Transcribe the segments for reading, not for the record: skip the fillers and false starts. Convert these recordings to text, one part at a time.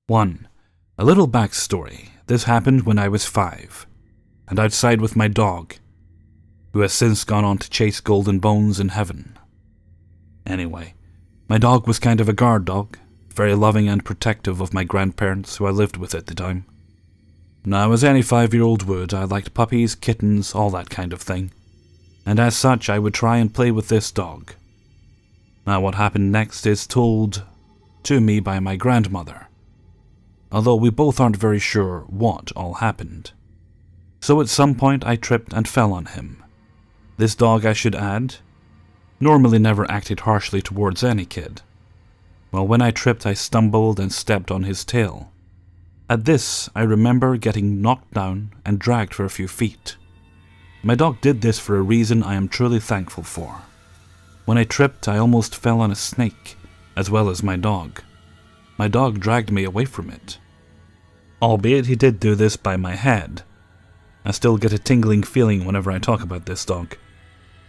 1. A little backstory. This happened when I was 5, and outside with my dog, who has since gone on to chase golden bones in heaven. Anyway, my dog was kind of a guard dog, very loving and protective of my grandparents who I lived with at the time. Now, as any 5-year-old would, I liked puppies, kittens, all that kind of thing, and as such I would try and play with this dog. Now what happened next is told to me by my grandmother, although we both aren't very sure what all happened. So at some point I tripped and fell on him. This dog, I should add, normally never acted harshly towards any kid. Well, when I tripped, I stumbled and stepped on his tail. At this, I remember getting knocked down and dragged for a few feet. My dog did this for a reason I am truly thankful for. When I tripped, I almost fell on a snake, as well as my dog. My dog dragged me away from it. Albeit he did do this by my head. I still get a tingling feeling whenever I talk about this dog.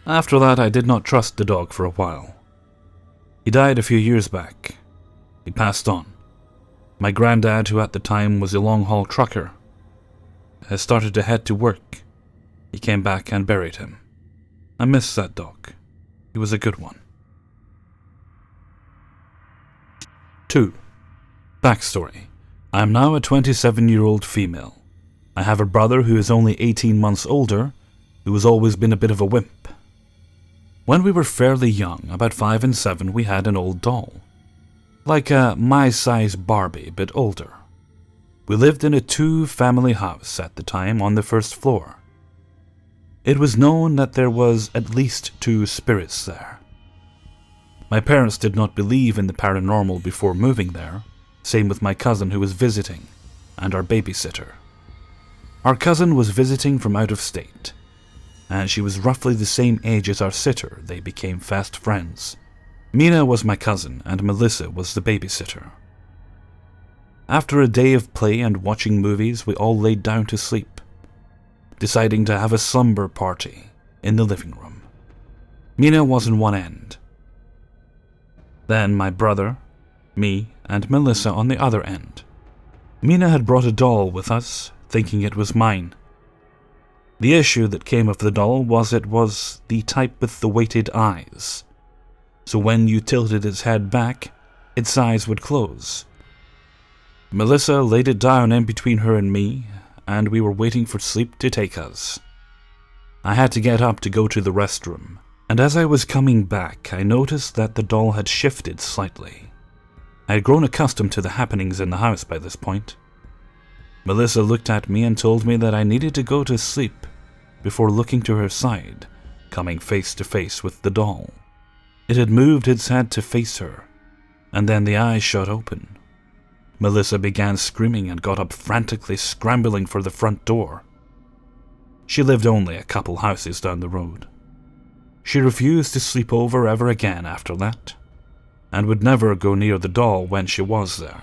After that, I did not trust the dog for a while. He died a few years back. He passed on. My granddad, who at the time was a long-haul trucker, has started to head to work. He came back and buried him. I miss that dog. He was a good one. 2. Backstory. I am now a 27-year-old female. I have a brother who is only 18 months older, who has always been a bit of a wimp. When we were fairly young, about 5 and 7, we had an old doll. Like a my-size Barbie, but older. We lived in a 2-family house at the time on the first floor. It was known that there was at least 2 spirits there. My parents did not believe in the paranormal before moving there, same with my cousin who was visiting, and our babysitter. Our cousin was visiting from out of state, and she was roughly the same age as our sitter. They became fast friends. Mina was my cousin, and Melissa was the babysitter. After a day of play and watching movies, we all laid down to sleep, deciding to have a slumber party in the living room. Mina was in one end. Then my brother, me, and Melissa on the other end. Mina had brought a doll with us, thinking it was mine. The issue that came of the doll was it was the type with the weighted eyes. So when you tilted its head back, its eyes would close. Melissa laid it down in between her and me, and we were waiting for sleep to take us. I had to get up to go to the restroom, and as I was coming back, I noticed that the doll had shifted slightly. I had grown accustomed to the happenings in the house by this point. Melissa looked at me and told me that I needed to go to sleep before looking to her side, coming face to face with the doll. It had moved its head to face her, and then the eyes shot open. Melissa began screaming and got up frantically, scrambling for the front door. She lived only a couple houses down the road. She refused to sleep over ever again after that, and would never go near the doll when she was there.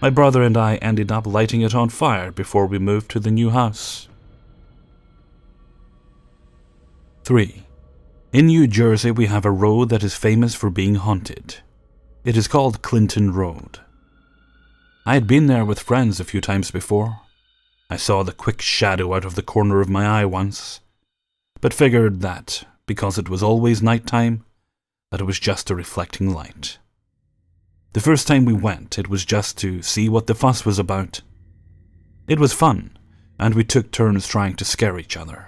My brother and I ended up lighting it on fire before we moved to the new house. 3. In New Jersey, we have a road that is famous for being haunted. It is called Clinton Road. I had been there with friends a few times before. I saw the quick shadow out of the corner of my eye once, but figured that, because it was always nighttime, that it was just a reflecting light. The first time we went, it was just to see what the fuss was about. It was fun, and we took turns trying to scare each other.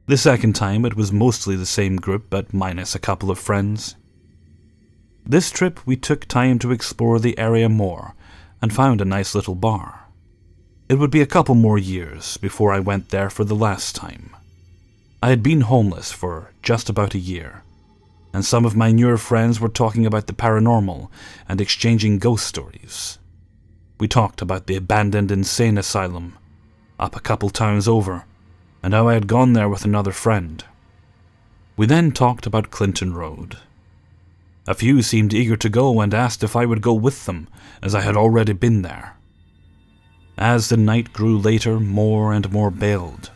The second time, it was mostly the same group, but minus a couple of friends. This trip, we took time to explore the area more, and found a nice little bar. It would be a couple more years before I went there for the last time. I had been homeless for just about a year, and some of my newer friends were talking about the paranormal and exchanging ghost stories. We talked about the abandoned insane asylum, up a couple towns over, and how I had gone there with another friend. We then talked about Clinton Road. A few seemed eager to go and asked if I would go with them, as I had already been there. As the night grew later, more and more bailed.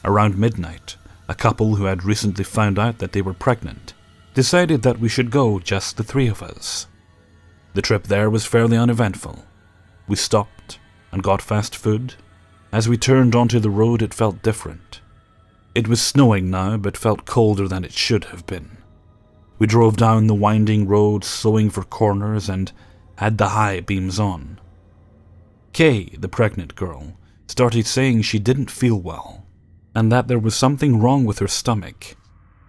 Around midnight, a couple who had recently found out that they were pregnant decided that we should go, just the 3 of us. The trip there was fairly uneventful. We stopped and got fast food. As we turned onto the road, it felt different. It was snowing now, but felt colder than it should have been. We drove down the winding road, slowing for corners, and had the high beams on. Kay, the pregnant girl, started saying she didn't feel well, and that there was something wrong with her stomach.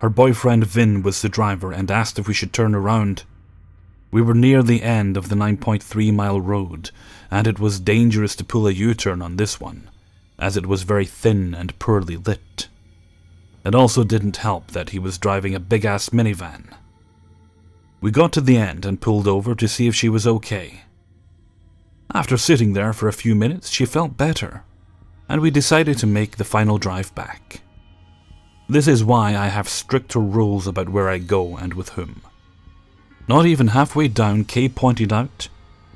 Her boyfriend Vin was the driver and asked if we should turn around. We were near the end of the 9.3-mile road, and it was dangerous to pull a U-turn on this one, as it was very thin and poorly lit. It also didn't help that he was driving a big-ass minivan. We got to the end and pulled over to see if she was okay. After sitting there for a few minutes, she felt better, and we decided to make the final drive back. This is why I have stricter rules about where I go and with whom. Not even halfway down, Kay pointed out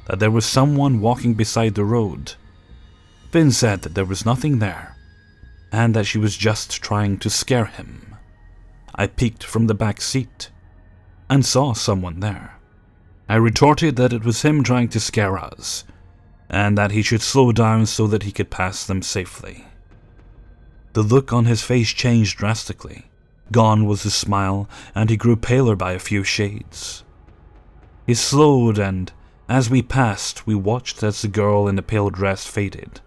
that there was someone walking beside the road. Finn said that there was nothing there, and that she was just trying to scare him. I peeked from the back seat and saw someone there. I retorted that it was him trying to scare us, and that he should slow down so that he could pass them safely. The look on his face changed drastically. Gone was his smile, and he grew paler by a few shades. He slowed, and as we passed, we watched as the girl in the pale dress faded.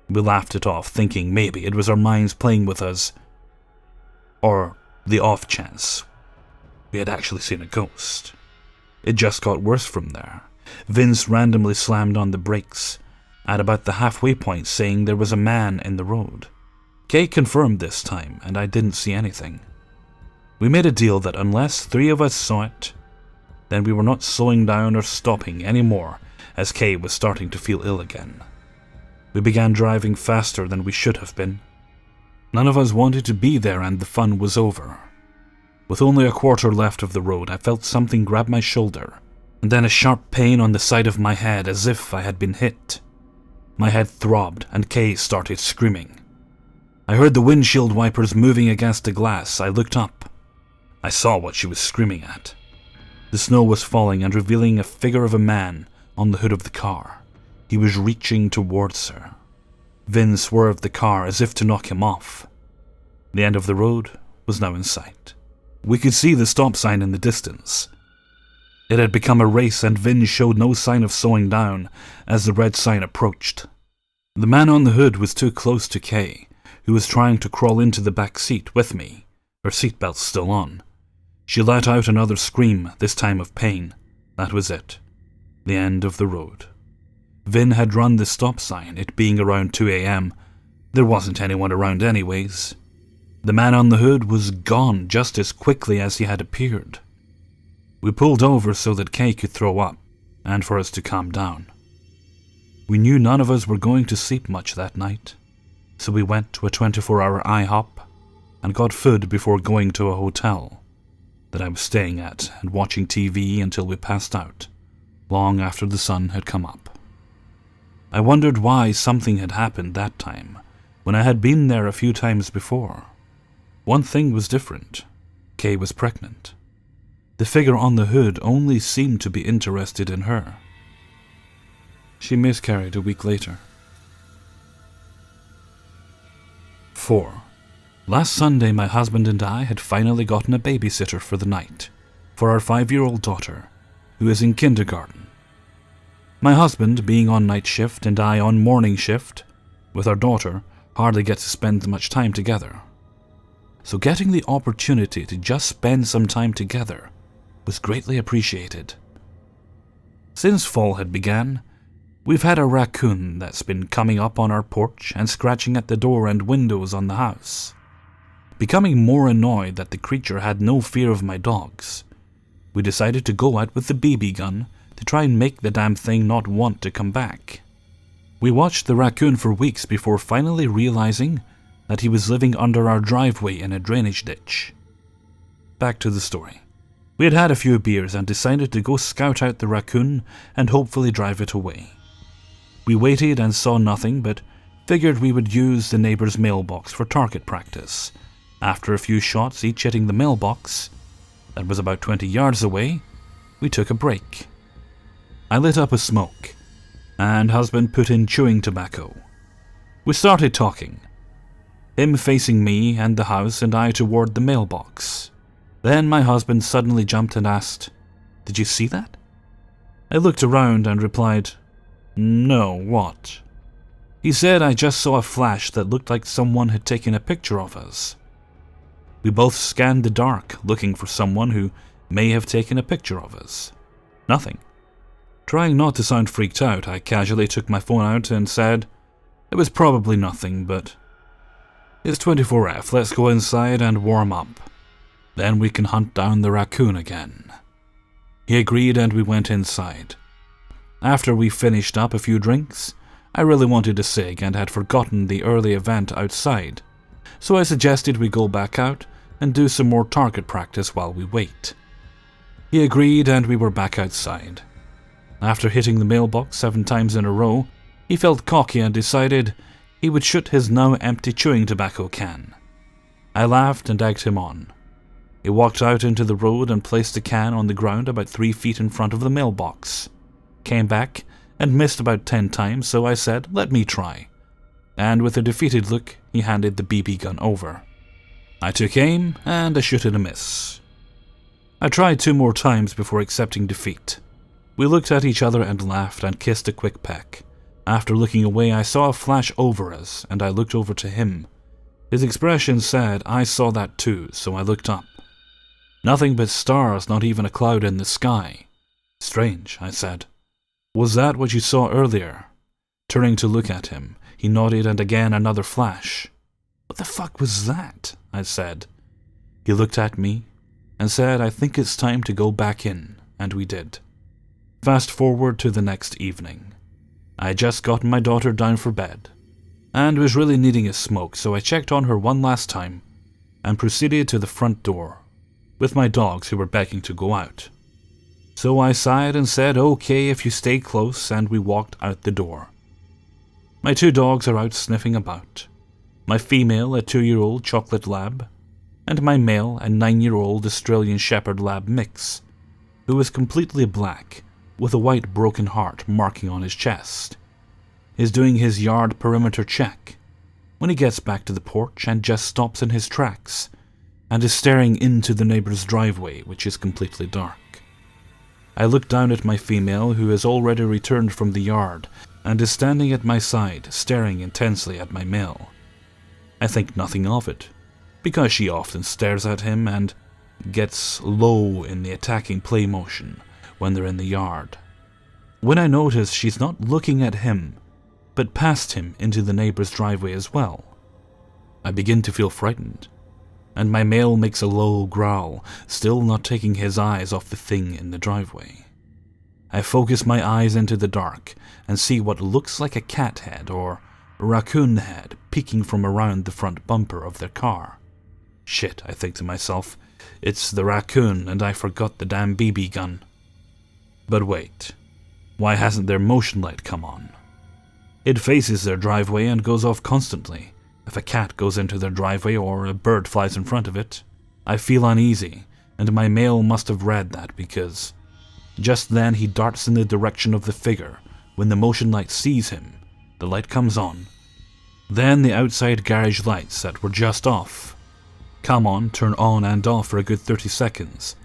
We laughed it off, thinking maybe it was our minds playing with us, or the off chance we had actually seen a ghost. It just got worse from there. Vince randomly slammed on the brakes at about the halfway point, saying there was a man in the road. Kay confirmed this time, and I didn't see anything. We made a deal that unless 3 of us saw it, then we were not slowing down or stopping anymore, as Kay was starting to feel ill again. We began driving faster than we should have been. None of us wanted to be there, and the fun was over. With only a quarter left of the road, I felt something grab my shoulder, and then a sharp pain on the side of my head as if I had been hit. My head throbbed, and Kay started screaming. I heard the windshield wipers moving against the glass. I looked up. I saw what she was screaming at. The snow was falling and revealing a figure of a man on the hood of the car. He was reaching towards her. Vin swerved the car as if to knock him off. The end of the road was now in sight. We could see the stop sign in the distance. It had become a race, and Vin showed no sign of slowing down as the red sign approached. The man on the hood was too close to Kay, who was trying to crawl into the back seat with me, her seatbelt still on. She let out another scream, this time of pain. That was it. The end of the road. Vin had run the stop sign, it being around 2 a.m. There wasn't anyone around anyways. The man on the hood was gone just as quickly as he had appeared. We pulled over so that Kay could throw up, and for us to calm down. We knew none of us were going to sleep much that night, so we went to a 24-hour IHOP and got food before going to a hotel that I was staying at and watching TV until we passed out, long after the sun had come up. I wondered why something had happened that time, when I had been there a few times before. One thing was different. Kay was pregnant. The figure on the hood only seemed to be interested in her. She miscarried a week later. 4. Last Sunday, my husband and I had finally gotten a babysitter for the night, for our 5-year-old daughter, who is in kindergarten. My husband, being on night shift and I on morning shift, with our daughter, hardly get to spend much time together. So getting the opportunity to just spend some time together was greatly appreciated. Since fall had began, we've had a raccoon that's been coming up on our porch and scratching at the door and windows on the house. Becoming more annoyed that the creature had no fear of my dogs, we decided to go out with the BB gun to try and make the damn thing not want to come back. We watched the raccoon for weeks before finally realizing that he was living under our driveway in a drainage ditch. Back to the story. We had had a few beers and decided to go scout out the raccoon and hopefully drive it away. We waited and saw nothing, but figured we would use the neighbor's mailbox for target practice. After a few shots each hitting the mailbox, that was about 20 yards away, we took a break. I lit up a smoke, and husband put in chewing tobacco. We started talking, him facing me and the house and I toward the mailbox. Then my husband suddenly jumped and asked, "Did you see that?" I looked around and replied, "No, what?" He said, "I just saw a flash that looked like someone had taken a picture of us." We both scanned the dark, looking for someone who may have taken a picture of us. Nothing. Trying not to sound freaked out, I casually took my phone out and said, "It was probably nothing, but it's 24F, let's go inside and warm up. Then we can hunt down the raccoon again." He agreed and we went inside. After we finished up a few drinks, I really wanted a cig and had forgotten the early event outside, so I suggested we go back out and do some more target practice while we wait. He agreed and we were back outside. After hitting the mailbox 7 times in a row, he felt cocky and decided he would shoot his now empty chewing tobacco can. I laughed and egged him on. He walked out into the road and placed the can on the ground about 3 feet in front of the mailbox. Came back and missed about 10 times, so I said, "Let me try." And with a defeated look, he handed the BB gun over. I took aim and I shot a miss. I tried 2 more times before accepting defeat. We looked at each other and laughed and kissed a quick peck. After looking away, I saw a flash over us and I looked over to him. His expression said, "I saw that too," so I looked up. Nothing but stars, not even a cloud in the sky. "Strange," I said. "Was that what you saw earlier?" Turning to look at him, he nodded and again another flash. "What the fuck was that?" I said. He looked at me and said, "I think it's time to go back in," and we did. Fast forward to the next evening. I had just gotten my daughter down for bed and was really needing a smoke, so I checked on her one last time and proceeded to the front door with my dogs who were begging to go out. So I sighed and said, "Okay, if you stay close," and we walked out the door. My 2 dogs are out sniffing about. My female, a 2-year-old chocolate lab, and my male, a 9-year-old Australian Shepherd lab mix, who is completely black, with a white broken heart marking on his chest, is doing his yard perimeter check when he gets back to the porch and just stops in his tracks and is staring into the neighbor's driveway, which is completely dark. I look down at my female, who has already returned from the yard and is standing at my side, staring intensely at my male. I think nothing of it, because she often stares at him and gets low in the attacking play motion when they're in the yard. When I notice she's not looking at him, but past him into the neighbor's driveway as well, I begin to feel frightened, and my male makes a low growl, still not taking his eyes off the thing in the driveway. I focus my eyes into the dark and see what looks like a cat head or a raccoon head peeking from around the front bumper of their car. Shit, I think to myself, it's the raccoon and I forgot the damn BB gun. But wait, why hasn't their motion light come on? It faces their driveway and goes off constantly. If a cat goes into their driveway or a bird flies in front of it, I feel uneasy, and my male must have read that because just then he darts in the direction of the figure. When the motion light sees him, the light comes on. Then the outside garage lights that were just off come on, turn on and off for a good 30 seconds,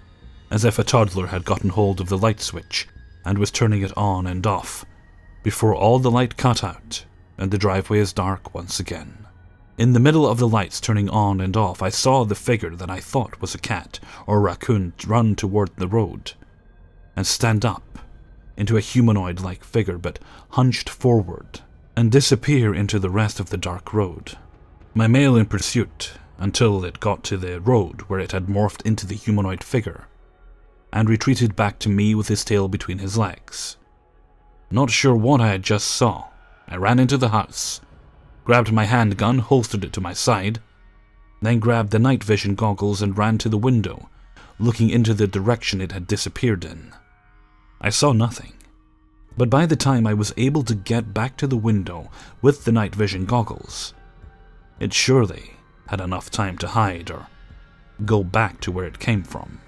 as if a toddler had gotten hold of the light switch and was turning it on and off, before all the light cut out and the driveway is dark once again. In the middle of the lights turning on and off, I saw the figure that I thought was a cat or raccoon run toward the road and stand up into a humanoid-like figure but hunched forward and disappear into the rest of the dark road. My male in pursuit until it got to the road where it had morphed into the humanoid figure and retreated back to me with his tail between his legs. Not sure what I had just saw, I ran into the house, grabbed my handgun, holstered it to my side, then grabbed the night vision goggles and ran to the window, looking into the direction it had disappeared in. I saw nothing, but by the time I was able to get back to the window with the night vision goggles, it surely had enough time to hide or go back to where it came from.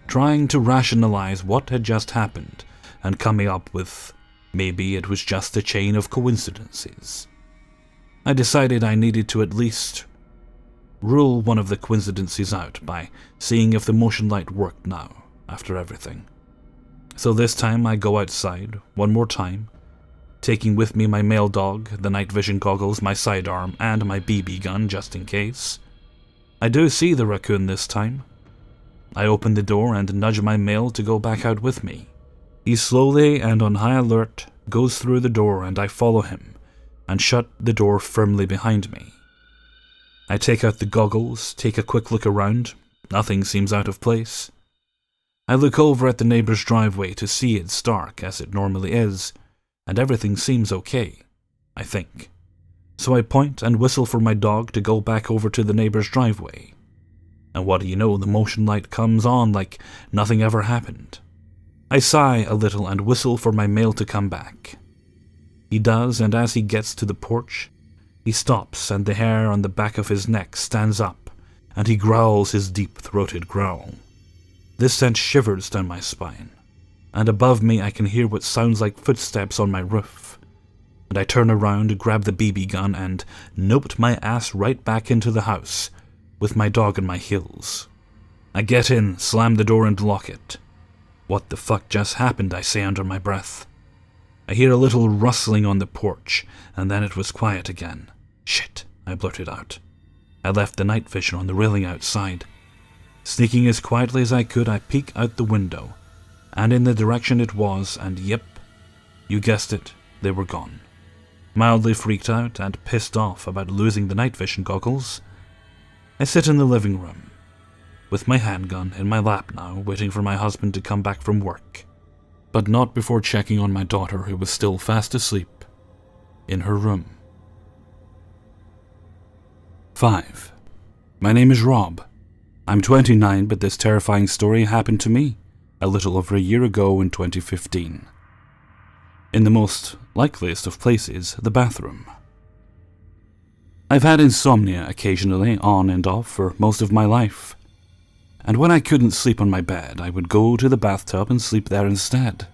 Trying to rationalize what had just happened and coming up with Maybe it was just a chain of coincidences. I decided I needed to at least rule one of the coincidences out by seeing if the motion light worked now, after everything. So this time I go outside, one more time, taking with me my male dog, the night vision goggles, my sidearm, and my BB gun just in case. I do see the raccoon this time. I open the door and nudge my male to go back out with me. He slowly and on high alert goes through the door and I follow him and shut the door firmly behind me. I take out the goggles, take a quick look around. Nothing seems out of place. I look over at the neighbor's driveway to see it's dark as it normally is, and everything seems okay, I think. So I point and whistle for my dog to go back over to the neighbor's driveway. And what do you know, the motion light comes on like nothing ever happened. I sigh a little and whistle for my male to come back. He does, and as he gets to the porch, he stops and the hair on the back of his neck stands up, and he growls his deep-throated growl. This sent shivers down my spine, and above me I can hear what sounds like footsteps on my roof. And I turn around, grab the BB gun, and noped my ass right back into the house, with my dog on my heels. I get in, slam the door and lock it. What the fuck just happened, I say under my breath. I hear a little rustling on the porch, and then it was quiet again. Shit, I blurted out. I left the night vision on the railing outside. Sneaking as quietly as I could, I peek out the window, and in the direction it was, and yep, you guessed it, they were gone. Mildly freaked out and pissed off about losing the night vision goggles, I sit in the living room, with my handgun in my lap now, waiting for my husband to come back from work, but not before checking on my daughter, who was still fast asleep in her room. 5. My name is Rob. I'm 29, but this terrifying story happened to me a little over a year ago in 2015. In the most likeliest of places, the bathroom. I've had insomnia occasionally, on and off, for most of my life. And when I couldn't sleep on my bed, I would go to the bathtub and sleep there instead.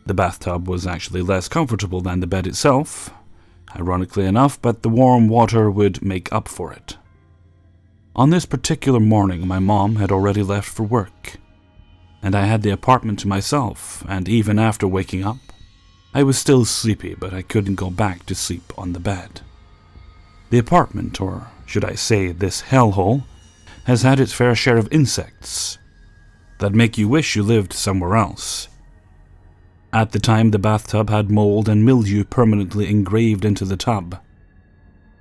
The bathtub was actually less comfortable than the bed itself, ironically enough, but the warm water would make up for it. On this particular morning, my mom had already left for work, and I had the apartment to myself, and even after waking up, I was still sleepy, but I couldn't go back to sleep on the bed. The apartment, or should I say this hellhole, has had its fair share of insects that make you wish you lived somewhere else. At the time, the bathtub had mold and mildew permanently engraved into the tub,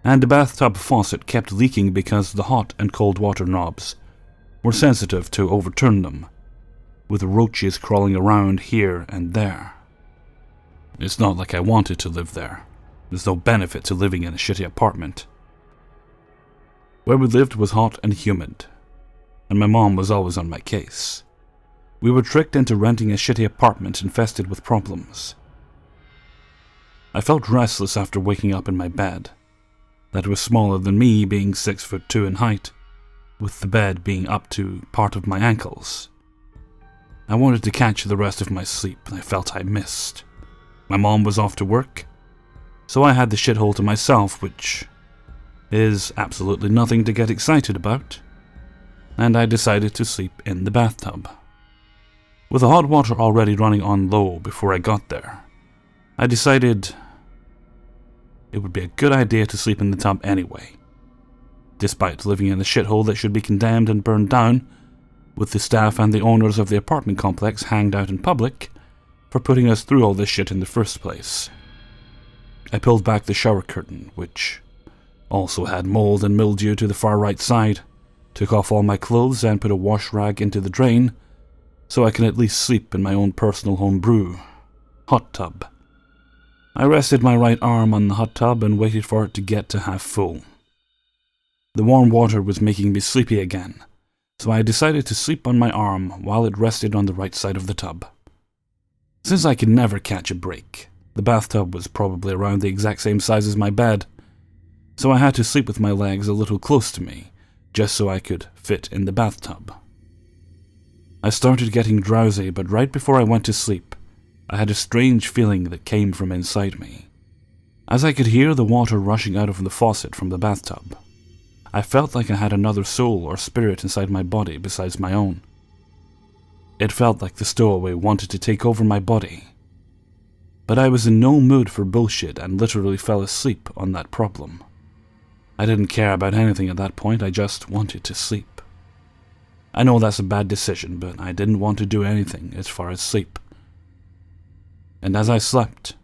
and the bathtub faucet kept leaking because the hot and cold water knobs were sensitive to overturn them, with roaches crawling around here and there. It's not like I wanted to live there. There's no benefit to living in a shitty apartment. Where we lived was hot and humid, and my mom was always on my case. We were tricked into renting a shitty apartment infested with problems. I felt restless after waking up in my bed. That was smaller than me, being 6'2" in height, with the bed being up to part of my ankles. I wanted to catch the rest of my sleep, and I felt I missed. My mom was off to work, so I had the shithole to myself, which is absolutely nothing to get excited about, and I decided to sleep in the bathtub. With the hot water already running on low before I got there, I decided it would be a good idea to sleep in the tub anyway. Despite living in a shithole that should be condemned and burned down, with the staff and the owners of the apartment complex hanged out in public for putting us through all this shit in the first place. I pulled back the shower curtain, which also had mold and mildew to the far right side, took off all my clothes and put a wash rag into the drain so I can at least sleep in my own personal home brew hot tub. I rested my right arm on the hot tub and waited for it to get to half full. The warm water was making me sleepy again, so I decided to sleep on my arm while it rested on the right side of the tub. Since I could never catch a break, the bathtub was probably around the exact same size as my bed, so I had to sleep with my legs a little close to me, just so I could fit in the bathtub. I started getting drowsy, but right before I went to sleep, I had a strange feeling that came from inside me. As I could hear the water rushing out of the faucet from the bathtub, I felt like I had another soul or spirit inside my body besides my own. It felt like the stowaway wanted to take over my body. But I was in no mood for bullshit and literally fell asleep on that problem. I didn't care about anything at that point, I just wanted to sleep. I know that's a bad decision, but I didn't want to do anything as far as sleep. And as I slept,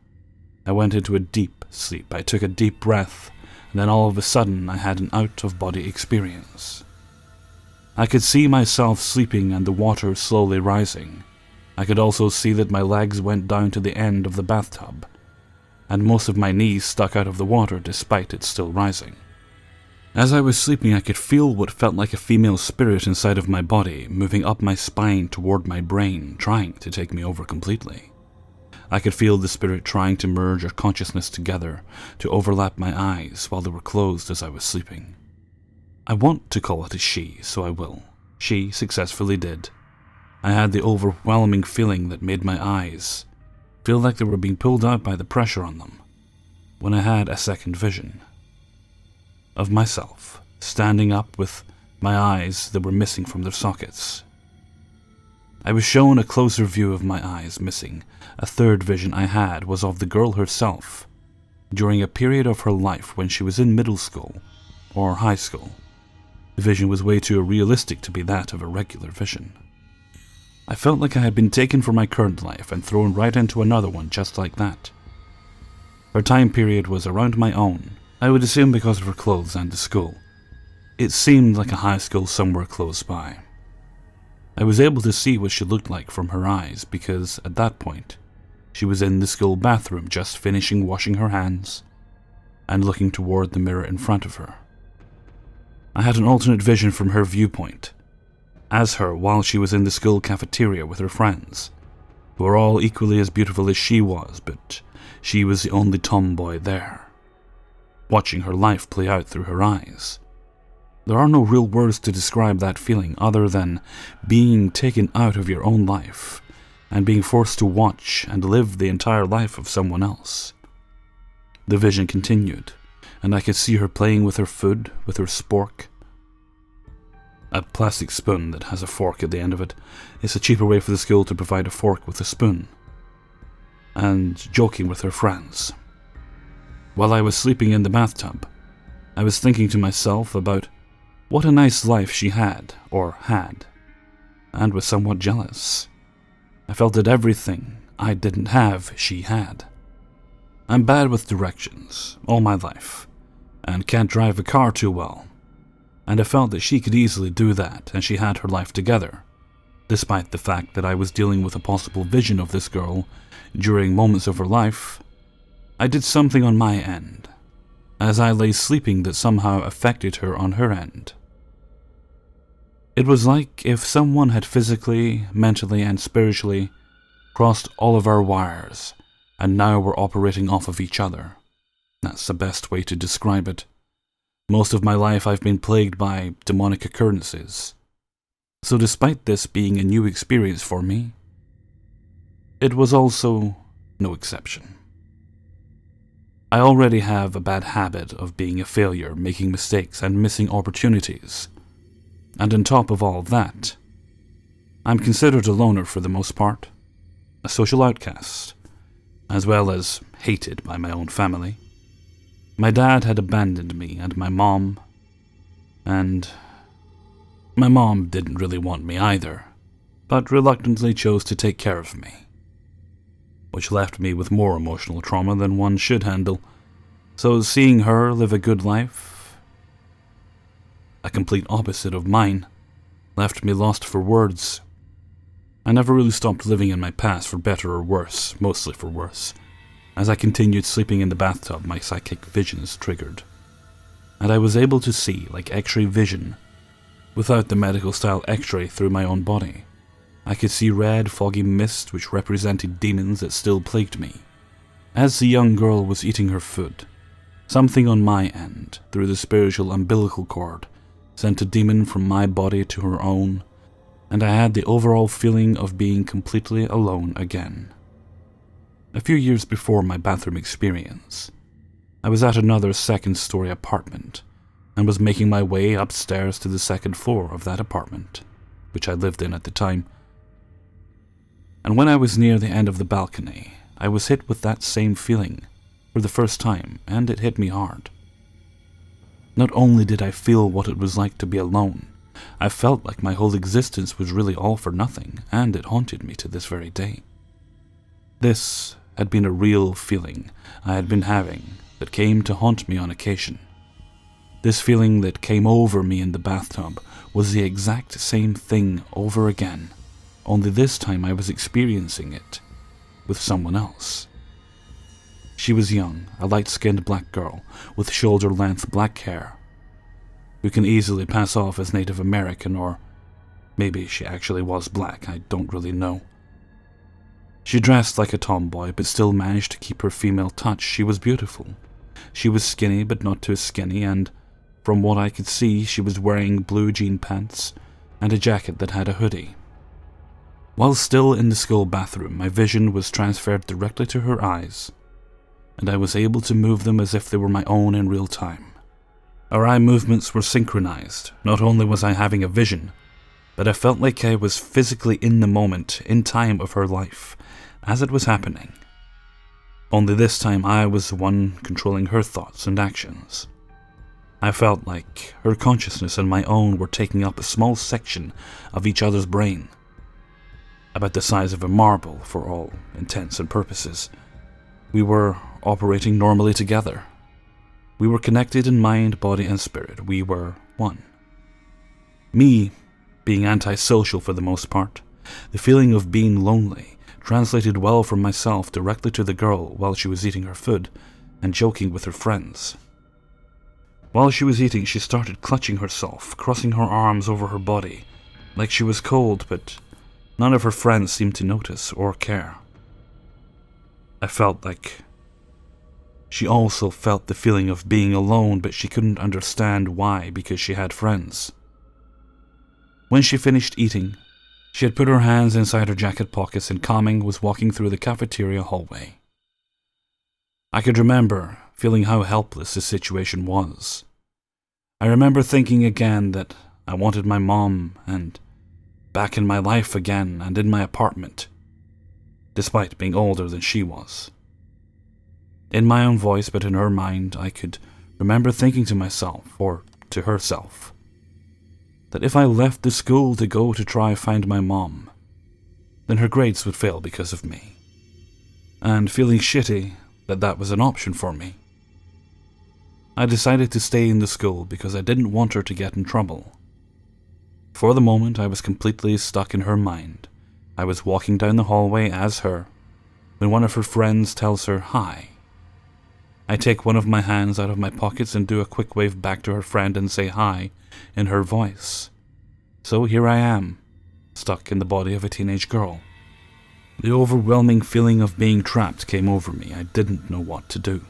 I went into a deep sleep. I took a deep breath, and then all of a sudden I had an out-of-body experience. I could see myself sleeping and the water slowly rising. I could also see that my legs went down to the end of the bathtub, and most of my knees stuck out of the water despite it still rising. As I was sleeping, I could feel what felt like a female spirit inside of my body, moving up my spine toward my brain, trying to take me over completely. I could feel the spirit trying to merge our consciousness together, to overlap my eyes while they were closed as I was sleeping. I want to call it a she, so I will. She successfully did. I had the overwhelming feeling that made my eyes feel like they were being pulled out by the pressure on them, when I had a second vision of myself standing up with my eyes that were missing from their sockets. I was shown a closer view of my eyes missing. A third vision I had was of the girl herself during a period of her life when she was in middle school or high school. The vision was way too realistic to be that of a regular vision. I felt like I had been taken from my current life and thrown right into another one just like that. Her time period was around my own, I would assume because of her clothes and the school. It seemed like a high school somewhere close by. I was able to see what she looked like from her eyes because, at that point, she was in the school bathroom just finishing washing her hands and looking toward the mirror in front of her. I had an alternate vision from her viewpoint, as her while she was in the school cafeteria with her friends, who were all equally as beautiful as she was, but she was the only tomboy there, watching her life play out through her eyes. There are no real words to describe that feeling other than being taken out of your own life and being forced to watch and live the entire life of someone else. The vision continued, and I could see her playing with her food, with her spork. A plastic spoon that has a fork at the end of it. It's a cheaper way for the school to provide a fork with a spoon. And joking with her friends. While I was sleeping in the bathtub, I was thinking to myself about what a nice life she had, and was somewhat jealous. I felt that everything I didn't have, she had. I'm bad with directions, all my life, and can't drive a car too well, and I felt that she could easily do that, and she had her life together, despite the fact that I was dealing with a possible vision of this girl during moments of her life. I did something on my end, as I lay sleeping that somehow affected her on her end. It was like if someone had physically, mentally, and spiritually crossed all of our wires, and now we're operating off of each other. That's the best way to describe it. Most of my life I've been plagued by demonic occurrences. So despite this being a new experience for me, it was also no exception. I already have a bad habit of being a failure, making mistakes, and missing opportunities. And on top of all that, I'm considered a loner for the most part, a social outcast, as well as hated by my own family. My dad had abandoned me and my mom didn't really want me either, but reluctantly chose to take care of me, which left me with more emotional trauma than one should handle. So seeing her live a good life, a complete opposite of mine, left me lost for words. I never really stopped living in my past, for better or worse, mostly for worse. As I continued sleeping in the bathtub, my psychic visions triggered, and I was able to see, like X-ray vision, without the medical-style X-ray through my own body. I could see red, foggy mist which represented demons that still plagued me. As the young girl was eating her food, something on my end, through the spiritual umbilical cord, sent a demon from my body to her own, and I had the overall feeling of being completely alone again. A few years before my bathroom experience, I was at another second-story apartment and was making my way upstairs to the second floor of that apartment, which I lived in at the time. And when I was near the end of the balcony, I was hit with that same feeling for the first time, and it hit me hard. Not only did I feel what it was like to be alone, I felt like my whole existence was really all for nothing, and it haunted me to this very day. This had been a real feeling I had been having that came to haunt me on occasion. This feeling that came over me in the bathtub was the exact same thing over again, only this time I was experiencing it with someone else. She was young, a light-skinned black girl with shoulder-length black hair, who can easily pass off as Native American, or maybe she actually was black, I don't really know. She dressed like a tomboy, but still managed to keep her female touch. She was beautiful. She was skinny, but not too skinny, and from what I could see, she was wearing blue jean pants and a jacket that had a hoodie. While still in the school bathroom, my vision was transferred directly to her eyes, and I was able to move them as if they were my own in real time. Our eye movements were synchronized. Not only was I having a vision, but I felt like I was physically in the moment, in time of her life, as it was happening. Only this time I was the one controlling her thoughts and actions. I felt like her consciousness and my own were taking up a small section of each other's brain, about the size of a marble for all intents and purposes. We were operating normally together. We were connected in mind, body, and spirit. We were one. Me, being antisocial for the most part, the feeling of being lonely translated well from myself directly to the girl while she was eating her food and joking with her friends. While she was eating, she started clutching herself, crossing her arms over her body, like she was cold, but none of her friends seemed to notice or care. I felt like she also felt the feeling of being alone, but she couldn't understand why, because she had friends. When she finished eating, she had put her hands inside her jacket pockets and calming was walking through the cafeteria hallway. I could remember feeling how helpless the situation was. I remember thinking again that I wanted my mom and back in my life again and in my apartment, despite being older than she was. In my own voice, but in her mind, I could remember thinking to myself, or to herself, that if I left the school to go to try find my mom, then her grades would fail because of me, and feeling shitty that that was an option for me. I decided to stay in the school because I didn't want her to get in trouble. For the moment, I was completely stuck in her mind. I was walking down the hallway as her, when one of her friends tells her hi. I take one of my hands out of my pockets and do a quick wave back to her friend and say hi in her voice. So here I am, stuck in the body of a teenage girl. The overwhelming feeling of being trapped came over me. I didn't know what to do.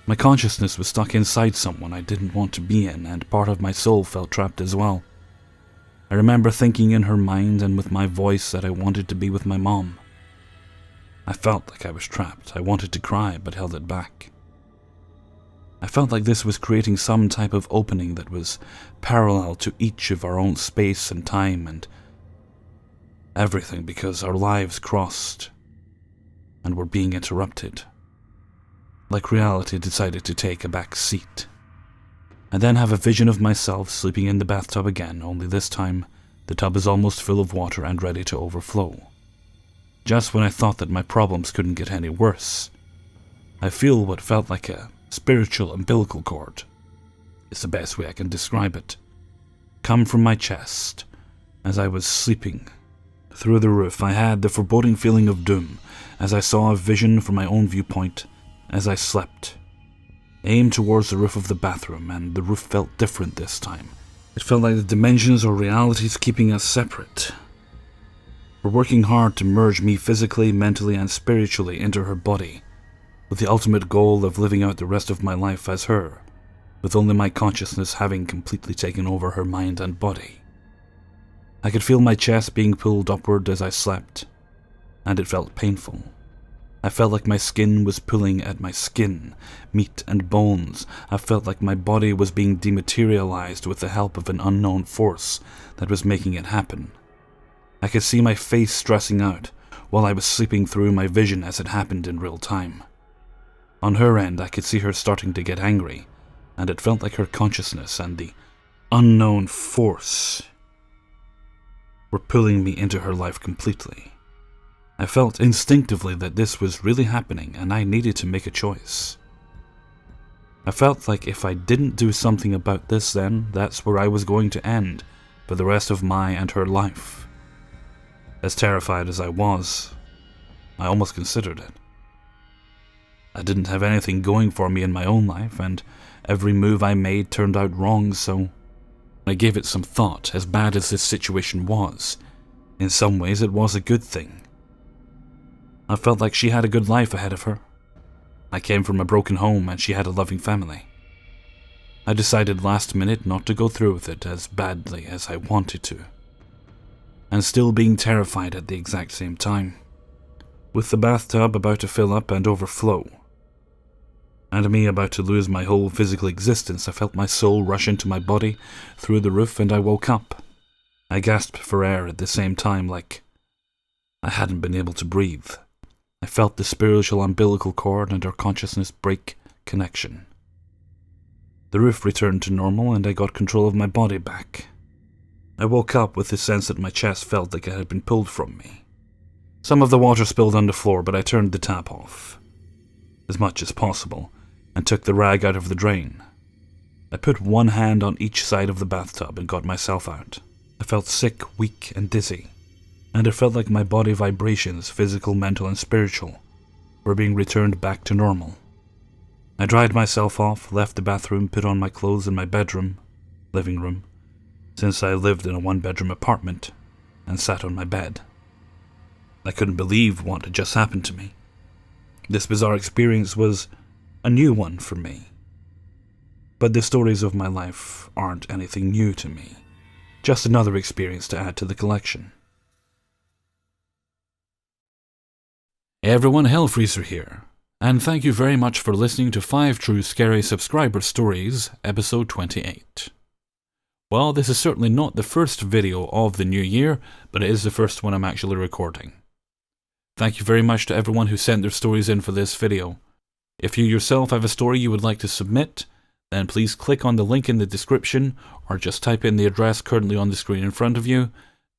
My consciousness was stuck inside someone I didn't want to be in, and part of my soul felt trapped as well. I remember thinking in her mind and with my voice that I wanted to be with my mom. I felt like I was trapped. I wanted to cry, but held it back. I felt like this was creating some type of opening that was parallel to each of our own space and time and everything, because our lives crossed and were being interrupted. Like reality decided to take a back seat. I then have a vision of myself sleeping in the bathtub again, only this time the tub is almost full of water and ready to overflow. Just when I thought that my problems couldn't get any worse, I feel what felt like a spiritual umbilical cord. It's the best way I can describe it. Come from my chest as I was sleeping through the roof. I had the foreboding feeling of doom as I saw a vision from my own viewpoint as I slept, aimed towards the roof of the bathroom, and the roof felt different this time. It felt like the dimensions or realities keeping us separate were working hard to merge me physically, mentally, and spiritually into her body, with the ultimate goal of living out the rest of my life as her, with only my consciousness having completely taken over her mind and body. I could feel my chest being pulled upward as I slept, and it felt painful. I felt like my skin was pulling at my skin, meat and bones. I felt like my body was being dematerialized with the help of an unknown force that was making it happen. I could see my face stressing out while I was sleeping through my vision as it happened in real time. On her end, I could see her starting to get angry, and it felt like her consciousness and the unknown force were pulling me into her life completely. I felt instinctively that this was really happening and I needed to make a choice. I felt like if I didn't do something about this, then that's where I was going to end for the rest of my and her life. As terrified as I was, I almost considered it. I didn't have anything going for me in my own life, and every move I made turned out wrong, so I gave it some thought. As bad as this situation was, in some ways it was a good thing. I felt like she had a good life ahead of her. I came from a broken home and she had a loving family. I decided last minute not to go through with it as badly as I wanted to, and still being terrified at the exact same time. With the bathtub about to fill up and overflow, and me about to lose my whole physical existence, I felt my soul rush into my body through the roof and I woke up. I gasped for air at the same time, like I hadn't been able to breathe. I felt the spiritual umbilical cord and our consciousness break connection. The roof returned to normal and I got control of my body back. I woke up with the sense that my chest felt like it had been pulled from me. Some of the water spilled on the floor, but I turned the tap off, as much as possible, and took the rag out of the drain. I put one hand on each side of the bathtub and got myself out. I felt sick, weak, and dizzy, and it felt like my body vibrations, physical, mental, and spiritual, were being returned back to normal. I dried myself off, left the bathroom, put on my clothes in my bedroom, living room, since I lived in a one-bedroom apartment, and sat on my bed. I couldn't believe what had just happened to me. This bizarre experience was a new one for me. But the stories of my life aren't anything new to me, just another experience to add to the collection. Hey everyone, Hellfreezer here, and thank you very much for listening to 5 True Scary Subscriber Stories, episode 28. Well, this is certainly not the first video of the new year, but it is the first one I'm actually recording. Thank you very much to everyone who sent their stories in for this video. If you yourself have a story you would like to submit, then please click on the link in the description or just type in the address currently on the screen in front of you,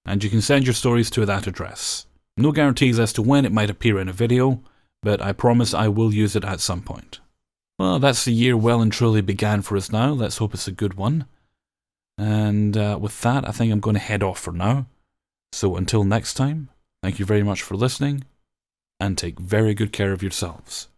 and you can send your stories to that address. No guarantees as to when it might appear in a video, but I promise I will use it at some point. Well, that's the year well and truly began for us now. Let's hope it's a good one. And with that, I think I'm going to head off for now. So until next time, thank you very much for listening, and take very good care of yourselves.